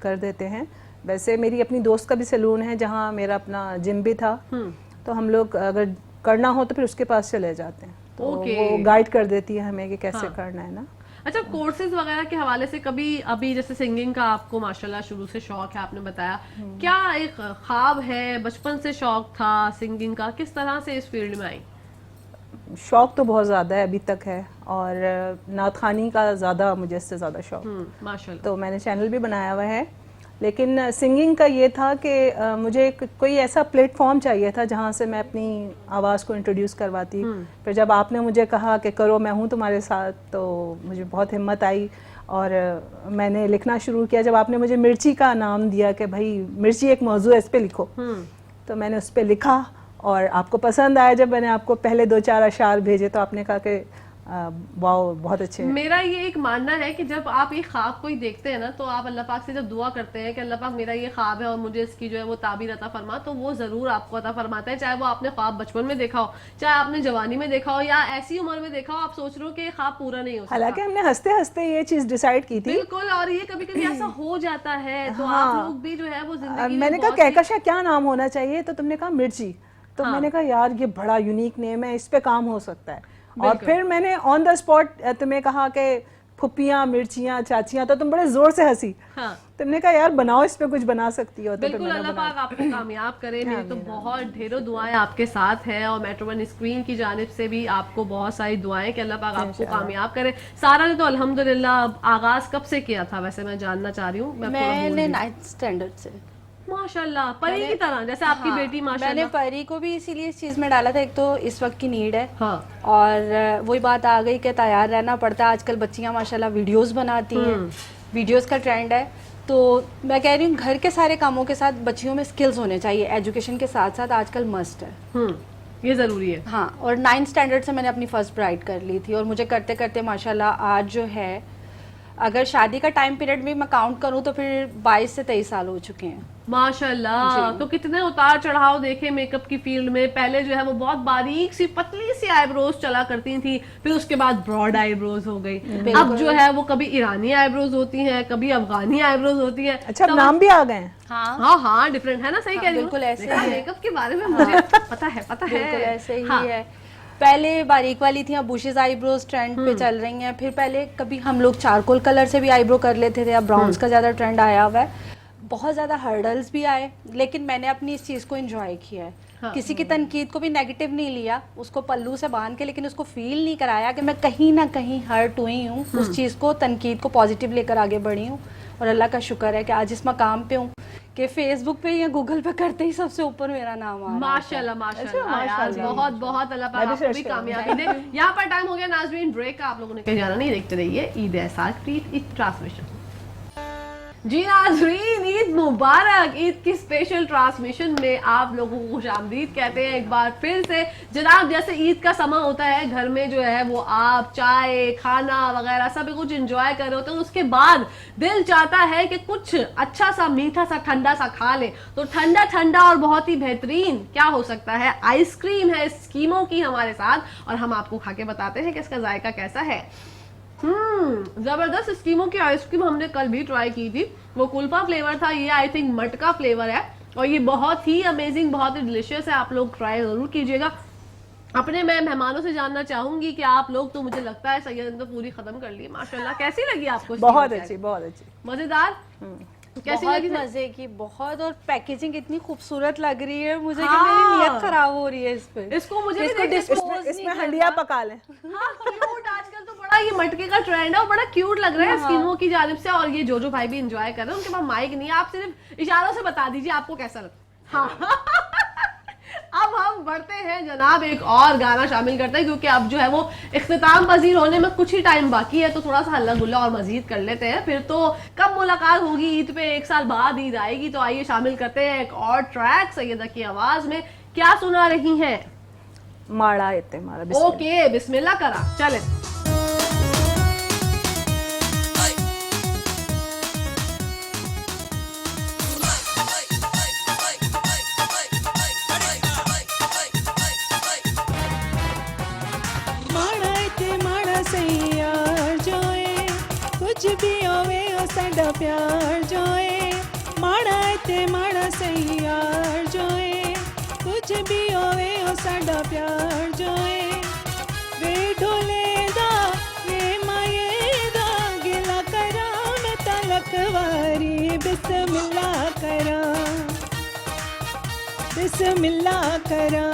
कर देते हैं। वैसे मेरी अपनी दोस्त का भी सैलून है जहाँ मेरा अपना जिम भी था, तो हम लोग अगर करना हो तो फिर उसके पास चले जाते हैं, तो वो गाइड कर देती है हमें कि कैसे करना है ना। अच्छा, कोर्सेज वगैरह के हवाले से कभी, अभी जैसे सिंगिंग का आपको माशाल्लाह शुरू से शौक है आपने बताया, क्या एक ख्वाब है, बचपन से शौक था सिंगिंग का, किस तरह से इस फील्ड में आई? शौक तो बहुत ज़्यादा है, अभी तक है, और नात खानी का ज़्यादा मुझे इससे ज़्यादा शौक माशाल्लाह। तो मैंने चैनल भी बनाया हुआ है। लेकिन सिंगिंग का ये था कि मुझे कोई ऐसा प्लेटफॉर्म चाहिए था जहाँ से मैं अपनी आवाज़ को इंट्रोड्यूस करवाती। फिर जब आपने मुझे कहा कि करो, मैं हूँ तुम्हारे साथ, तो मुझे बहुत हिम्मत आई और मैंने लिखना शुरू किया। जब आपने मुझे मिर्ची का नाम दिया कि भाई मिर्ची एक मौजू है, इस पर लिखो, तो मैंने उस पर लिखा और आपको पसंद आया। जब मैंने आपको पहले 2-4 अशार भेजे तो आपने कहा कि वाओ बहुत अच्छे हैं। मेरा ये एक मानना है कि जब आप ये ख्वाब कोई देखते हैं ना, तो आप अल्लाह पाक से जब दुआ करते हैं कि अल्लाह पाक मेरा ये ख्वाब है और मुझे इसकी जो है वो ताबीर अता फरमा, तो वो जरूर आपको अता फरमाता है। चाहे वो आपने ख्वाब बचपन में देखा हो, चाहे आपने जवानी में देखा हो, या ऐसी उम्र में देखा हो आप सोच रहे हो कि ख्वाब पूरा नहीं हो सकता। हालांकि हमने हंसते हंसते ये चीज डिसाइड की थी। बिल्कुल, और ये कभी कभी ऐसा हो जाता है, तो आप लोग भी जो है वो जिंदगी मैंने कहा कहकशा क्या नाम होना चाहिए, तो तुमने कहा मिर्ची। तो मैंने कहा यार ये बड़ा यूनिक नेम है, इस पे काम हो सकता है। और फिर मैंने ऑन द स्पॉट तुम्हें कहा कि फुप्पियाँ, मिर्चियाँ, चाचियाँ, तो तुम बड़े जोर से हंसी। तुमने कहा यार बनाओ, इस पे कुछ बना सकती हो। तो बिल्कुल, अल्लाह पाक आपको कामयाब करे। मेरी तो बहुत ढेरों दुआएं आपके साथ हैं, और मेट्रो वन स्क्रीन की जानिब से भी आपको बहुत सारी दुआएं कि अल्लाह पाक आपको कामयाब करे। सारा ने तो अल्हम्दुलिल्लाह आगाज कब से किया था वैसे मैं जानना चाह रही हूँ? मैंने 9th स्टैंडर्ड से। माशाल्लाह, परी की तरह, जैसे आपकी बेटी माशाल्लाह। मैंने परी को भी इसीलिए इस चीज़ में डाला था, एक तो इस वक्त की नीड है, हाँ। और वही बात आ गई कि तैयार रहना पड़ता है। आजकल बच्चियां माशाल्लाह वीडियोस बनाती हैं, वीडियोस का ट्रेंड है, तो मैं कह रही हूँ घर के सारे कामों के साथ बच्चियों में स्किल्स होने चाहिए, एजुकेशन के साथ साथ आजकल मस्ट है। ये ज़रूरी है। हाँ, और 9th स्टैंडर्ड से मैंने अपनी फर्स्ट ब्राइड कर ली थी, और मुझे करते करते माशाल्लाह आज जो है, अगर शादी का टाइम पीरियड भी मैं काउंट करूँ तो फिर 22 से 23 साल हो चुके हैं माशाल्लाह। तो कितने उतार चढ़ाव देखे मेकअप की फील्ड में। पहले जो है वो बहुत बारीक सी पतली सी आईब्रोज चला करती थी, फिर उसके बाद ब्रॉड आईब्रोज हो गई। अब जो है वो कभी ईरानी आईब्रोज होती हैं, कभी अफगानी आईब्रोज होती हैं। अच्छा, नाम भी आ गए हैं। हाँ, डिफरेंट है ना, सही कह रही हूँ। बिल्कुल ऐसे ही मेकअप के बारे में मुझे पता है। बिल्कुल ऐसे ही है। पहले बारीक वाली थी, अब बुशेस आईब्रोज ट्रेंड पे चल रही हैं। फिर पहले कभी हम लोग चारकोल कलर से भी आईब्रो कर लेते थे, अब ब्राउन्स का ज़्यादा ट्रेंड आया हुआ है। बहुत ज़्यादा हर्डल्स भी आए, लेकिन मैंने अपनी इस चीज़ को एंजॉय किया है। किसी की तनकीद को भी नेगेटिव नहीं लिया, उसको पल्लू से बांध के, लेकिन उसको फील नहीं कराया कि मैं कहीं ना कहीं हर्ट हुई हूँ। उस चीज़ को, तनकीद को पॉजिटिव लेकर आगे बढ़ी हूँ, और अल्लाह का शुक्र है कि आज इस मकाम पे हूँ कि फेसबुक पे या गूगल पे करते ही सबसे ऊपर मेरा नाम आ रहा है। माशाल्लाह माशाल्लाह यार, बहुत बहुत अल्लाह पाक आपको भी कामयाबी दे। यहाँ पर टाइम हो गया नाज़रीन ब्रेक का, आप लोगों ने कहीं जाना नहीं, देखते रहिए ईद एहसास ट्रांसमिशन। जी नाज़रीन, ईद मुबारक। ईद की स्पेशल ट्रांसमिशन में आप लोगों को खुशामदीद कहते हैं एक बार फिर से। जनाब, जैसे ईद का समा होता है, घर में जो है वो आप चाय खाना वगैरह सब कुछ एंजॉय कर रहे होते हैं, उसके बाद दिल चाहता है कि कुछ अच्छा सा मीठा सा ठंडा सा खा ले। तो ठंडा ठंडा और बहुत ही बेहतरीन क्या हो सकता है, आइसक्रीम है स्कीमों की हमारे साथ, और हम आपको खा के बताते हैं कि इसका जायका कैसा है। जबरदस्त स्कीमों की आइसक्रीम हमने कल भी ट्राई की थी, वो कुल्फा फ्लेवर था, ये आई थिंक मटका फ्लेवर है, और ये बहुत ही अमेजिंग, बहुत ही डिलीशियस है। आप लोग ट्राई जरूर कीजिएगा। अपने मैं मेहमानों से जानना चाहूंगी कि आप लोग, तो मुझे लगता है सैयद ने तो पूरी खत्म कर ली माशाल्लाह, कैसी लगी आपको? बहुत अच्छी, बहुत अच्छी, मजेदार। कैसी बहुत लगी? मजे की, बहुत। और पैकेजिंग इतनी खूबसूरत लग रही है मुझे कि हाँ। मेरी नियत खराब हो रही है इस पे। इसको मुझे भी इसको देखिए, dispose इसमें हंडिया पका ले। हाँ, क्यूट। आजकल तो बड़ा ये मटके का ट्रेंड है और बड़ा क्यूट लग रहा है स्कीमों की जानिब से। और ये जो भाई भी एंजॉय कर रहे हैं, उनके पास माइक नहीं है, आप सिर्फ इशारों से बता दीजिए आपको कैसा लगता। हाँ अब हम बढ़ते हैं जनाब, एक और गाना शामिल करते हैं, क्योंकि अब जो है वो इख्तिताम पजीर होने में कुछ ही टाइम बाकी है, तो थोड़ा सा हल्ला गुल्ला और मजीद कर लेते हैं। फिर तो कब मुलाकात होगी, ईद पे, 1 साल बाद ईद आएगी। तो आइए शामिल करते हैं एक और ट्रैक सैयदा की आवाज में। क्या सुना रही हैं? माड़ा इत्ते मारा, बिस्मिल्लाह। ओके, बिस्मिल्लाह करा, चले। कुछ भी होवे ओ साडा प्यार जोए, माड़ा ते माड़ा सही यार जोए, कुछ भी होवे ओ साडा प्यार जोए। वे ढोले दा वे माये दा गिला करा मैं तलक वारी, बिस्मिल्लाह करा, बिस्मिल्लाह करा,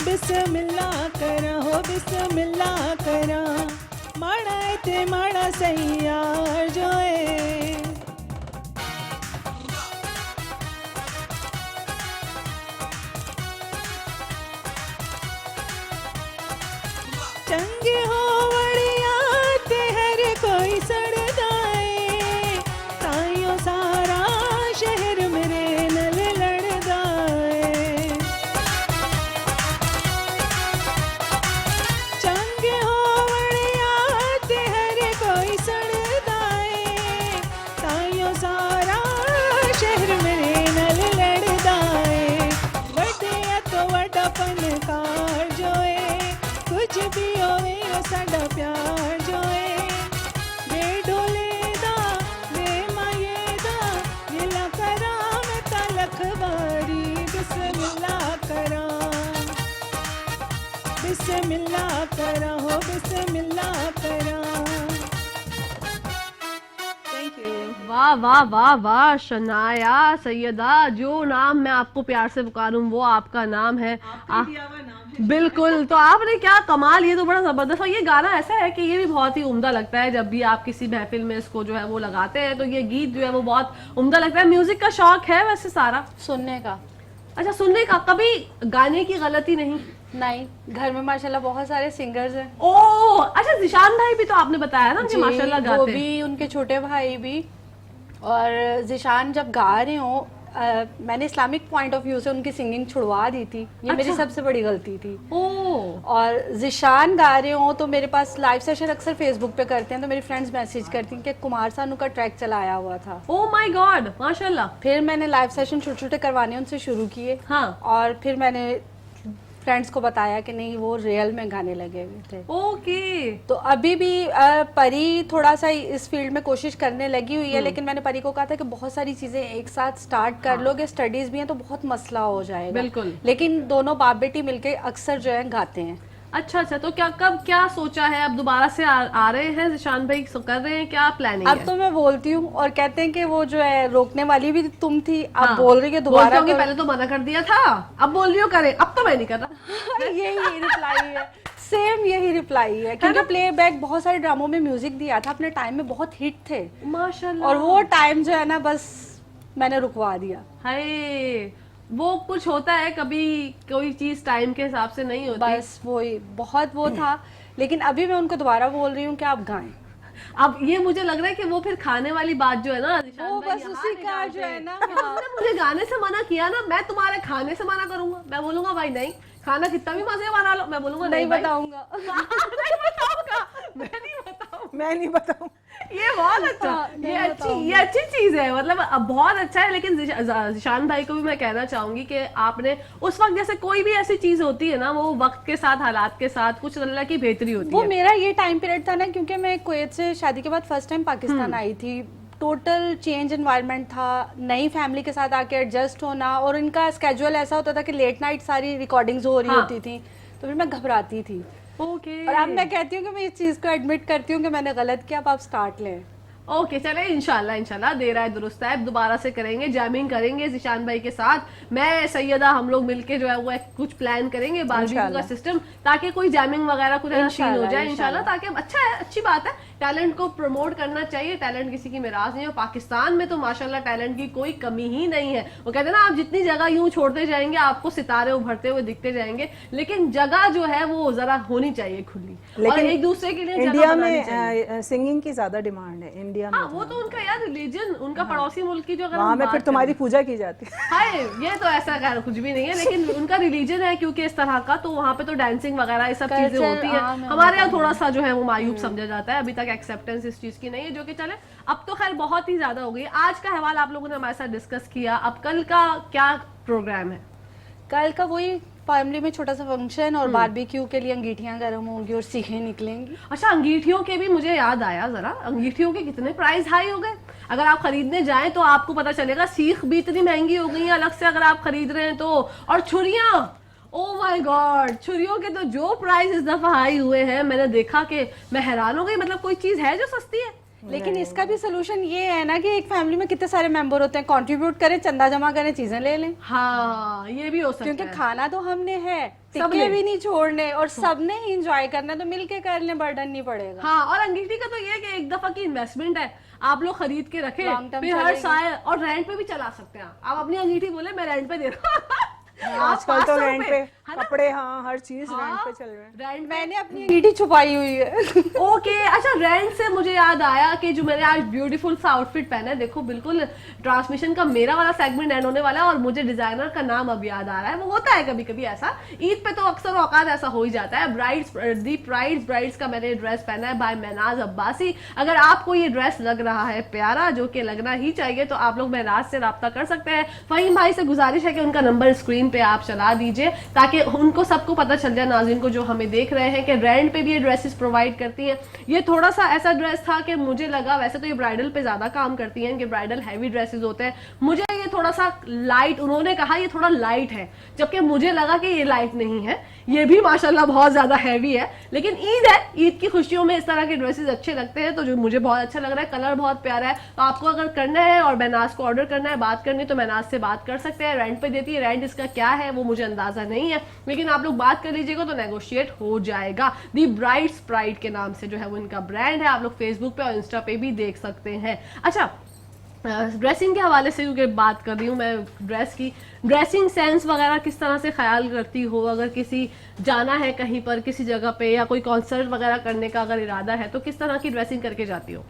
बिस्मिल्लाह करा, हो बिस्मिल्लाह करा। माड़ा ते माड़ा सही यार जोए। चंगे हो वड़िया ते हर कोई सड़दाए, ताइयों सारा शहर मेरे नल लड़दाए। चंगे हो सारा शहर मेरे नल लड़दाए। वड्डे तो वड्डापन कार जोए, कुछ भी होवे ओ साडा प्यार जोए। वे ढोले दा वे माये दा गिला करा मैं तलक वारी, बिस्मिल्लाह करा, बिस्मिल्लाह करा, हो बिस्मिल्लाह करा। वाह वाह वाह वाह शनाया सैयदा, जो नाम मैं आपको प्यार से पुकारूं वो आपका नाम है। बिल्कुल, तो आपने क्या कमाल, ये तो बड़ा जबरदस्त। और ये गाना ऐसा है कि ये भी बहुत ही उम्दा लगता है, जब भी आप किसी महफिल में इसको जो है वो लगाते हैं तो ये गीत जो है वो बहुत उम्दा लगता है। म्यूजिक का शौक है वैसे सारा? सुनने का। अच्छा, सुनने का, कभी गाने की गलती नहीं? नहीं, घर में माशाल्लाह बहुत सारे सिंगर्स हैं। ओह अच्छा, जिशान भाई भी तो आपने बताया ना कि माशाल्लाह गाते वो हैं। भी, उनके छोटे भाई भी। और जिशान जब गा रहे हो, मैंने इस्लामिक पॉइंट ऑफ व्यू से उनकी सिंगिंग छुड़वा दी थी, ये मेरी अच्छा। सबसे बड़ी गलती थी। ओह, और जिशान गा रहे हो तो मेरे पास लाइव सेशन अक्सर फेसबुक पे करते हैं, तो मेरी फ्रेंड्स मैसेज करती हैं कि कुमार सानू का ट्रैक चलाया हुआ था। ओह माय गॉड, माशाल्लाह। फिर मैंने लाइव सेशन छोटे छोटे करवाने उनसे शुरू किए। हाँ। और फिर मैंने फ्रेंड्स को बताया कि नहीं, वो रियल में गाने लगे हुए थे। ओके। तो अभी भी परी थोड़ा सा इस फील्ड में कोशिश करने लगी हुई है, लेकिन मैंने परी को कहा था कि बहुत सारी चीजें एक साथ स्टार्ट कर लोगे, स्टडीज भी हैं तो बहुत मसला हो जाएगा। बिल्कुल। लेकिन दोनों बाप बेटी मिलके अक्सर जो है गाते हैं। अच्छा अच्छा, तो क्या सोचा है? अब दोबारा से आ रहे हैं जिशान भाई, कर रहे हैं क्या प्लानिंग अब है? तो मैं बोलती हूँ और कहते हैं कि वो जो है रोकने वाली भी तुम थी, अब हाँ, बोल रही है बोलते दोबारा होंगे, करो। पहले तो मना कर दिया था, अब बोल रही हो करें, अब तो मैं नहीं कर रहा। यही रिप्लाई है, सेम यही रिप्लाई है, क्योंकि प्लेबैक बहुत सारे ड्रामों में म्यूजिक दिया था अपने टाइम में, बहुत हिट थे, माशाल्लाह। और वो टाइम जो है ना बस मैंने रुकवा दिया। हाय, वो कुछ होता है, कभी कोई चीज टाइम के हिसाब से नहीं होती। बस वही बहुत वो था, लेकिन अभी मैं उनको दोबारा बोल रही हूँ कि आप गाएं। अब ये मुझे लग रहा है कि वो फिर खाने वाली बात जो है ना वो बस उसी का जो है ना, कि तुमने मुझे गाने से मना किया ना, मैं तुम्हारे खाने से मना करूंगा। मैं बोलूंगा भाई नहीं, खाना कितना भी मजे बना लो, मैं बोलूंगा नहीं भाई। बताऊंगा। नहीं बताऊंगा, मैं नहीं बताऊं। ये बहुत अच्छा, ये अच्छी चीज है, मतलब अब बहुत अच्छा है। लेकिन जिशान भाई को भी मैं कहना चाहूंगी कि आपने उस वक्त, जैसे कोई भी ऐसी चीज होती है ना, वो वक्त के साथ, हालात के साथ कुछ अल्लाह की बेहतरी होती वो है। मेरा ये टाइम पीरियड था ना, क्योंकि मैं कुवैत से शादी के बाद फर्स्ट टाइम पाकिस्तान आई थी। टोटल चेंज एनवायरनमेंट था, नई फैमिली के साथ आके एडजस्ट होना, और इनका स्केड्यूल ऐसा होता था कि लेट नाइट सारी रिकॉर्डिंग्स हो रही होती थी, तो फिर मैं घबराती थी। ओके, और अब मैं कहती हूँ कि मैं इस चीज़ को एडमिट करती हूँ कि मैंने गलत किया, अब आप स्टार्ट लें। ओके, चले इंशाल्लाह देर आए दुरुस्त है, दोबारा से करेंगे, जैमिंग करेंगे जिशान भाई के साथ। मैं सैयदा हम लोग मिलके जो है वो कुछ प्लान करेंगे बारबेक्यू का सिस्टम, ताकि कोई जैमिंग वगैरह कुछ ऐसा सीन हो जाए इंशाल्लाह। ताकि अच्छा है, अच्छी बात है, टैलेंट को प्रमोट करना चाहिए, टैलेंट किसी की मिराज नहीं है। पाकिस्तान में तो माशाल्लाह टैलेंट की कोई कमी ही नहीं है। वो कहते हैं ना, आप जितनी जगह यूं छोड़ते जाएंगे आपको सितारे उभरते हुए दिखते जाएंगे, लेकिन जगह जो है वो जरा होनी चाहिए खुली, और एक दूसरे के लिए इंडिया में सिंगिंग की ज्यादा डिमांड है इंडिया में। वो तो उनका यार रिलीजन, उनका पड़ोसी मुल्क की जो अगर वहाँ में फिर तुम्हारी पूजा की जाती है। हाय, ये तो ऐसा खैर कुछ भी नहीं है, लेकिन उनका रिलीजन है क्योंकि इस तरह का, तो वहाँ पे तो डांसिंग वगैरह ये सब चीजें होती है। हमारे यहाँ थोड़ा सा जो है वो मायूब समझा जाता है, अभी तक एक्सेप्टेंस इस चीज की नहीं है, जो कि चले अब तो खैर बहुत ही ज्यादा हो गई। आज का हवाला आप लोगों ने हमारे साथ डिस्कस किया, अब कल का क्या प्रोग्राम है? कल का वही फैमिली में छोटा सा फंक्शन, और बारबेक्यू के लिए अंगीठियां गर्म होंगी और सीखें निकलेंगी। अच्छा, अंगीठियों के भी मुझे याद आया, जरा अंगीठियों के कितने प्राइस हाई हो गए। अगर आप खरीदने जाएं तो आपको पता चलेगा सीख भी इतनी महंगी हो गई है अलग से अगर आप खरीद रहे हैं तो। और छुरियां, ओ माय गॉड, छुरियों के तो जो प्राइस इस दफा हाई हुए हैं, मैंने देखा कि मैं हैरान हो गई। मतलब कोई चीज है जो सस्ती है? लेकिन इसका भी सोल्यूशन ये है ना कि एक फैमिली में कितने सारे मेंबर होते हैं, कंट्रीब्यूट करें, चंदा जमा करें, चीजें ले लें। हाँ, ये भी हो सकता है, क्योंकि खाना तो हमने है, सबने टिक्के भी नहीं छोड़ने, और सबने ही एंजॉय करना है, तो मिलके कर लें, बर्डन नहीं पड़ेगा। हाँ, और अंगीठी का तो ये है कि एक दफा की इन्वेस्टमेंट है, आप लोग खरीद के रखें, Long term फिर हर चलेगी। साल, और रेंट पे भी चला सकते हैं। आप अपनी अंगीठी बोले मैं रेंट पे दे रहा हूँ। आजकल तो 500 रेंट पे है ना? कपड़े, हाँ, हर चीज हाँ, रेंट पे चल रहे हैं। रेंट पे। मैंने अपनी अंगीठी छुपाई हुई है। ओके, अच्छा, रेंट से मुझे याद आया कि जो मैंने आज ब्यूटीफुल सा आउटफिट पहना है, देखो बिल्कुल ट्रांसमिशन का मेरा वाला सेगमेंट एंड होने वाला है, और मुझे डिजाइनर का नाम अब याद आ रहा है। वो होता है कभी कभी ऐसा, ईद पे तो अक्सर औकात ऐसा हो ही जाता है। ब्राइड्स का मैंने ड्रेस पहना है बाय महनाज अब्बासी। अगर आपको ये ड्रेस लग रहा है प्यारा, जो कि लगना ही चाहिए, तो आप लोग महनाज से राब्ता कर सकते हैं। फहीम भाई से गुजारिश है कि उनका नंबर स्क्रीन पे आप चला दीजिए, ताकि उनको सबको पता चल जाए, नाज़रीन को जो हमें देख रहे हैं, कि रेंट पे भी ये ड्रेसेस प्रोवाइड करती हैं। ये थोड़ा सा ऐसा ड्रेस था कि मुझे लगा, वैसे तो ये ब्राइडल पे ज्यादा काम करती हैं, कि ब्राइडल हैवी ड्रेसेस होते हैं, मुझे ये थोड़ा सा लाइट, उन्होंने कहा ये थोड़ा लाइट है, जबकि मुझे लगा कि ये लाइट नहीं है, ये भी माशाल्लाह बहुत ज्यादा हैवी है। लेकिन ईद है, ईद की खुशियों में इस तरह के ड्रेसेस अच्छे लगते हैं, तो जो मुझे बहुत अच्छा लग रहा है, कलर बहुत प्यारा है। तो आपको अगर करना है और महनाज को ऑर्डर करना है, बात करनी है, तो महनाज से बात कर सकते हैं। रेंट पे देती है, रेंट इसका क्या है वो मुझे अंदाजा नहीं है, लेकिन आप लोग बात कर लीजिएगा तो नेगोशिएट हो जाएगा। दी ब्राइड्स प्राइड के नाम से जो है वो इनका ब्रांड है, आप लोग फेसबुक पे और इंस्टा पे भी देख सकते हैं। अच्छा, ड्रेसिंग के हवाले से क्योंकि बात कर रही हूँ मैं ड्रेस की, ड्रेसिंग सेंस वगैरह किस तरह से ख्याल करती हो? अगर किसी जाना है कहीं पर, किसी जगह पे, या कोई कॉन्सर्ट वगैरह करने का अगर इरादा है, तो किस तरह की ड्रेसिंग करके जाती हो?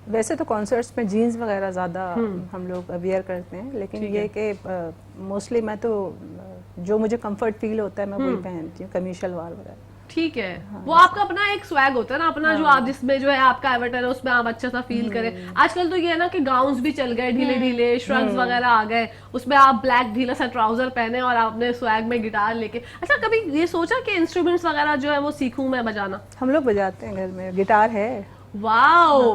वैसे तो कॉन्सर्ट्स में जीन्स वगैरह ज़्यादा हम लोग वियर करते हैं, लेकिन ये कि मोस्टली मैं तो जो मुझे कंफर्ट फील होता है मैं वही पहनती हूँ, कमीज शलवार वगैरह। ठीक है, वो आपका अपना एक स्वैग होता है ना अपना, जो आप जिसमें जो है आपका एवटर है उसमें आप अच्छा सा फील करें। आजकल तो ये है ना कि गाउन्स भी चल गए, ढीले ढीले श्रग्स वगैरह आ गए, उसमें आप ब्लैक ढीला सा ट्राउजर पहने और आप अपने स्वैग में गिटार लेके। अच्छा, कभी ये सोचा कि इंस्ट्रूमेंट्स वगैरह जो है वो सीखूं मैं बजाना? हम लोग बजाते हैं, घर में गिटार है। वाओ,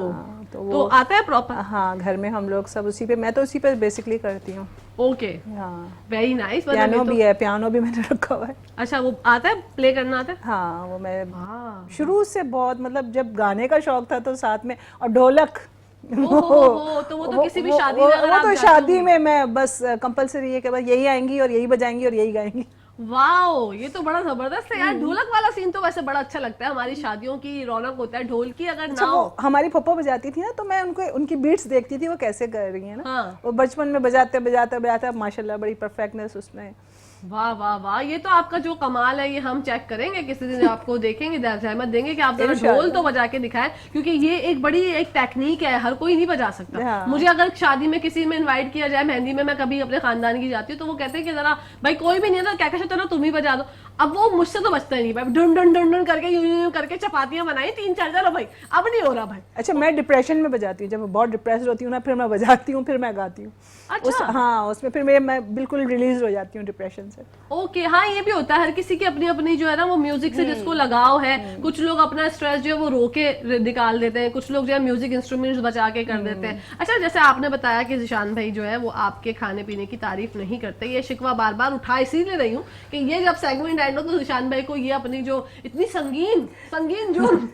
तो आता है प्रॉपर? हाँ, घर में हम लोग सब उसी पे, मैं तो उसी पे बेसिकली करती हूँ। ओके, हाँ, वेरी नाइस। पियानो भी है, पियानो भी मैंने रखा हुआ है। अच्छा, वो आता है, प्ले करना आता है? हाँ, वो मैं शुरू से बहुत, मतलब जब गाने का शौक था तो साथ में, और ढोलक तो वो तो किसी भी शादी में अगर वो आप तो जाते शादी हो। में मैं बस कंपलसरी है कि बस यही आएंगी और यही बजाएंगी और यही गाएंगी। वाओ, ये तो बड़ा जबरदस्त है यार। ढोलक वाला सीन तो वैसे बड़ा अच्छा लगता है, हमारी शादियों की रौनक होता है। ढोल की अगर ना हो, हमारी पप्पो बजाती थी ना, तो मैं उनको उनकी बीट्स देखती थी वो कैसे कर रही है ना। हाँ। वो बचपन में बजाते बजाते बजाते माशाल्लाह बड़ी परफेक्टनेस उसमें। वाह वाह वाह, ये तो आपका जो कमाल है ये हम चेक करेंगे किसी दिन, आपको देखेंगे, जहमत देंगे कि आप जरा ढोल तो बजा के दिखाएं, क्योंकि ये एक बड़ी एक टेक्निक है, हर कोई नहीं बजा सकता। हाँ। मुझे अगर शादी में किसी में इनवाइट किया जाए, मेहंदी में मैं कभी अपने खानदान की जाती हूँ, तो वो कहते हैं कि जरा भाई कोई भी नहीं है ना, क्या कहते हो तुम ही बजा दो। अब वो मुझसे तो बचता ही नहीं भाई, डुन डुन डुन डुन करके यूं करके चपातियां बनाई 3-4, चलो भाई अब नहीं हो रहा भाई। अच्छा, मैं डिप्रेशन में बजाती हूँ, जब मैं बहुत डिप्रेस होती हूँ ना, फिर मैं बजाती हूँ, फिर मैं गाती हूँ। अच्छा। हाँ, उसमें फिर मैं बिल्कुल रिलीज हो जाती हूँ डिप्रेशन से। ओके, हाँ ये भी होता है, हर किसी की अपनी अपनी जो है ना वो म्यूजिक से जिसको लगाव है। कुछ लोग अपना स्ट्रेस जो है वो रो के निकाल देते हैं, कुछ लोग जो है म्यूजिक इंस्ट्रूमेंट्स बजा के कर देते हैं। अच्छा, जैसे आपने बताया कि जिशान भाई जो है वो आपके खाने पीने की तारीफ नहीं करते, ये शिकवा बार बार उठा इसीलिए रही हूँ कि ये जब सेगमेंट एंड हो तो जिशान भाई को ये अपनी जो इतनी संगीन जुर्म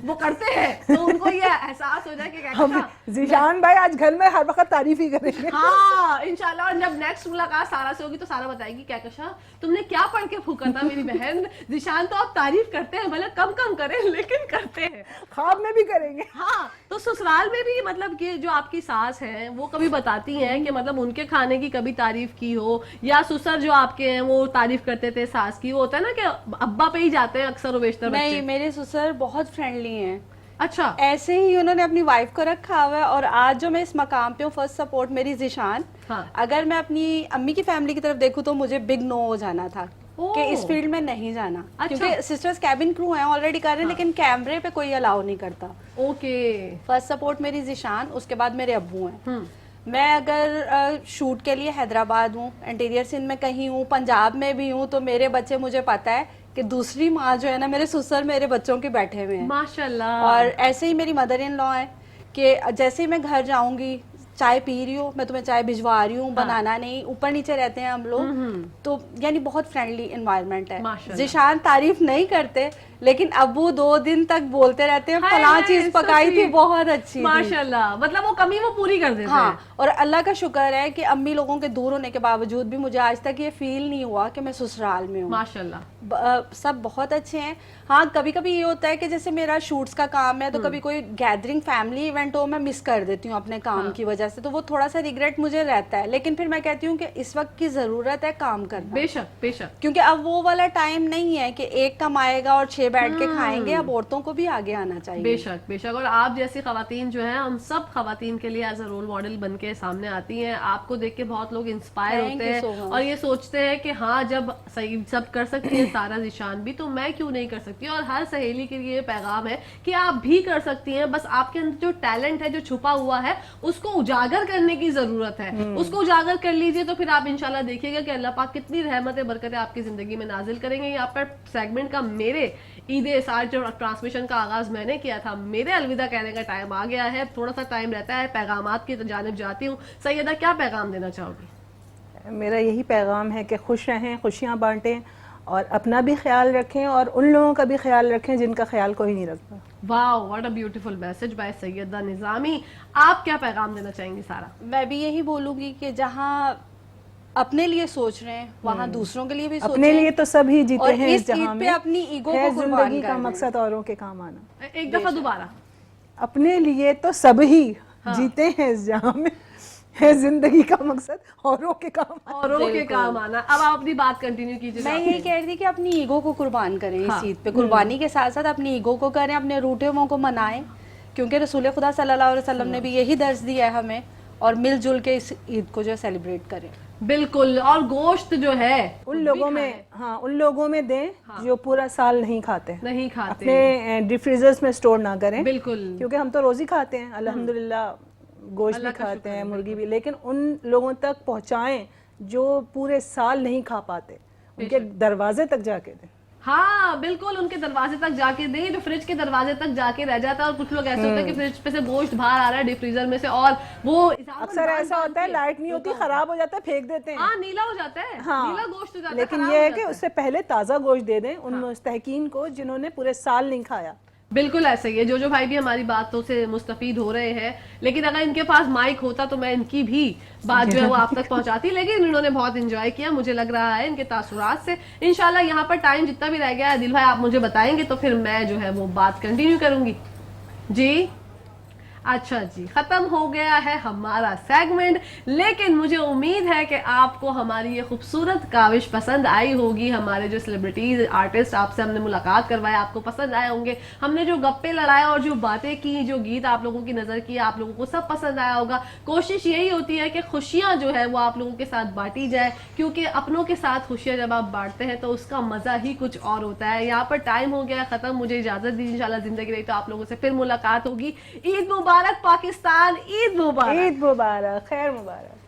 वो करते हैं, तो उनको ये एहसास हो जाए कि क्या जिशान भाई आज घर में हर वक्त तारीफ ही करेंगे। हाँ इंशाल्लाह, और जब नेक्स्ट मुलाकात सारा से होगी तो सारा बताएगी क्या कशा तुमने क्या पढ़ के फूका था मेरी बहन। जिशान तो आप तारीफ करते हैं, भले कम कम करें लेकिन करते हैं, ख्वाब में भी करेंगे। हाँ, तो ससुराल में भी मतलब कि जो आपकी सास है वो कभी बताती हैं कि मतलब उनके खाने की कभी तारीफ की हो, या ससुर जो आपके हैं वो तारीफ करते थे सास की, वो होता है ना कि अब्बा पे ही जाते हैं अक्सर बेशतर बच्चे। नहीं, मेरे ससुर बहुत फ्रेंडली हैं। अच्छा, ऐसे ही उन्होंने अपनी वाइफ को रखा हुआ है, और आज जो मैं इस मकाम पे हूँ, फर्स्ट सपोर्ट मेरी जिशान। हाँ। अगर मैं अपनी अम्मी की फैमिली की तरफ देखूँ तो मुझे बिग नो हो जाना था ओह। कि इस फील्ड में नहीं जाना, अच्छा। क्योंकि सिस्टर्स कैबिन क्रू हैं, ऑलरेडी कर रहे हैं, लेकिन कैमरे पे कोई अलाउ नहीं करता। ओके। फर्स्ट सपोर्ट मेरी जिशान, उसके बाद मेरे अब्बू हैं। मैं अगर शूट के लिए हैदराबाद हूँ, इंटीरियर सिंध में कहीं हूँ, पंजाब में भी हूँ, तो मेरे बच्चे, मुझे पता है कि दूसरी माँ जो है ना, मेरे ससुर मेरे बच्चों के बैठे हुए हैं माशाल्लाह। और ऐसे ही मेरी मदर इन लॉ है कि जैसे ही मैं घर जाऊंगी, चाय पी रही हूँ, मैं तुम्हें चाय भिजवा रही हूँ, बनाना नहीं, ऊपर नीचे रहते हैं हम लोग, तो यानी बहुत फ्रेंडली एनवायरनमेंट है। माशाल्लाह। जिशान तारीफ नहीं करते, लेकिन अब्बू 2 दिन तक बोलते रहते हैं हाय फलां हाय, चीज so पकाई थी, sweet। बहुत अच्छी थी। माशाल्लाह, मतलब वो कमी वो पूरी कर देते हैं। हाँ, और अल्लाह का शुक्र है कि अम्मी लोगों के दूर होने के बावजूद भी मुझे आज तक ये फील नहीं हुआ कि मैं ससुराल में हूँ। माशाल्लाह। सब बहुत अच्छे हैं। हाँ, कभी कभी ये होता है कि जैसे मेरा शूट्स का काम है, तो कभी कोई गैदरिंग फैमिली इवेंट हो, मैं मिस कर देती हूँ अपने काम की वजह से, तो वो थोड़ा सा रिग्रेट मुझे रहता है, लेकिन फिर मैं कहती हूँ कि इस वक्त की जरूरत है काम करना, बेशक बेशक, क्योंकि अब वो वाला टाइम नहीं है कि एक कमाएगा और 6 बैठ के खाएंगे। अब औरतों को भी आगे आना चाहिए। बेशक बेशक, और आप जैसी खवातीन जो हैं, हम सब खवातीन के लिए एज अ रोल मॉडल बन के सामने आती हैं। आपको देख के बहुत लोग इंस्पायर Thank होते you हैं so much। और ये सोचते हैं कि हाँ, जब सही सब कर सकती है सारा जिशान भी, तो मैं क्यों नहीं कर सकती। और हर सहेली के लिए पैगाम है कि आप भी कर सकती हैं, बस आपके अंदर जो टैलेंट है, जो छुपा हुआ है, उसको उजागर करने की जरूरत है। उसको उजागर कर लीजिए तो फिर आप इंशाल्लाह देखिएगा कि अल्लाह पाक कितनी रहमतें बरकतें आपकी जिंदगी में नाजिल करेंगे। यहाँ पर सेगमेंट का, मेरे ईद एसार जो ट्रांसमिशन का आगाज मैंने किया था, मेरे अलविदा कहने का टाइम आ गया है। थोड़ा सा टाइम रहता है, पैगामात की जानिब जाती हूँ। सैयदा, क्या पैगाम देना चाहोगी? मेरा यही पैगाम है कि खुश रहें, खुशियाँ बांटें और अपना भी ख्याल रखें और उन लोगों का भी ख्याल रखें जिनका ख्याल कोई नहीं रखता। वाह, what a beautiful message by Syeda Nizami. आप क्या पैगाम देना चाहेंगी सारा? मैं भी यही बोलूंगी कि जहाँ अपने लिए सोच रहे हैं, वहाँ दूसरों के लिए भी सोचें। अपने लिए तो सभी जीते और हैं इस इस जहां ईद पे में, अपनी ईगो है को कुर्बान जिंदगी कर का रहे हैं। मकसद औरों के काम आना। एक दफा दोबारा। अपने लिए तो सभी जीते हैं इस जहां में, है जिंदगी का मकसद औरों के काम आना। औरों के काम आना। अब आप अपनी बात कंटिन्यू कीजिए। मैं यही कह रही थी कि अपनी ईगो को कुर्बान करें हाँ। इस ईद पे। कुर्बानी के साथ साथ अपनी ईगो को करें, अपने रूठे हुओं को मनाएं, क्योंकि रसूल खुदा सल्लल्लाहु अलैहि वसल्लम ने भी यही दर्ज दिया है हमें, और मिलजुल के इस ईद को जो सेलिब्रेट करें। बिल्कुल, और गोश्त जो है उन लोगों में, हाँ, उन लोगों में दें जो पूरा साल नहीं खाते, नहीं खाते, अपने डिफ्रीजर्स में स्टोर ना करें। बिल्कुल, क्योंकि हम तो रोज ही खाते हैं अल्हम्दुलिल्लाह, गोश्त भी खाते हैं, मुर्गी भी, लेकिन उन लोगों तक पहुंचाएं जो पूरे साल नहीं खा पाते, उनके दरवाजे तक जाके दें। हाँ बिल्कुल, उनके दरवाजे तक जाके दें, जो फ्रिज के दरवाजे तक जाके रह जाता है। और कुछ लोग ऐसे होते हैं कि फ्रिज पे से गोश्त बाहर आ रहा है डीप फ्रीजर में से, और वो अक्सर ऐसा होता है, लाइट नहीं होती, खराब हो जाता है, फेंक देते हैं। हाँ, नीला हो जाता है, हाँ, नीला गोश्त हो जाता है। लेकिन खराब ये हो है कि जाता उससे पहले ताज़ा गोश्त दे दें उन मुस्तहकीन को जिन्होंने पूरे साल नहीं खाया। बिल्कुल ऐसा ही है। जो भाई भी हमारी बातों से मुस्तफीद हो रहे हैं, लेकिन अगर इनके पास माइक होता तो मैं इनकी भी बात जो है वो आप तक पहुंचाती, लेकिन इन्होंने बहुत एंजॉय किया, मुझे लग रहा है इनके तासुरात से। इंशाल्लाह यहाँ पर टाइम जितना भी रह गया है, दिल भाई आप मुझे बताएंगे तो फिर मैं जो है वो बात कंटिन्यू करूंगी। जी, अच्छा जी, खत्म हो गया है हमारा सेगमेंट, लेकिन मुझे उम्मीद है कि आपको हमारी ये खूबसूरत काविश पसंद आई होगी। हमारे जो सेलिब्रिटीज आर्टिस्ट आपसे हमने मुलाकात करवाया आपको पसंद आए होंगे। हमने जो गप्पे लड़ाए और जो बातें की, जो गीत आप लोगों की नजर किए, आप लोगों को सब पसंद आया होगा। कोशिश यही होती है कि खुशियां जो है वो आप लोगों के साथ बांटी जाए, क्योंकि अपनों के साथ खुशियां जब आप बांटते हैं तो उसका मजा ही कुछ और होता है। यहाँ पर टाइम हो गया खत्म, मुझे इजाजत दी, इंशाल्लाह जिंदगी रही तो आप लोगों से फिर मुलाकात होगी। ईद मुबारक पाकिस्तान, ईद मुबारक। ईद मुबारक, खैर मुबारक।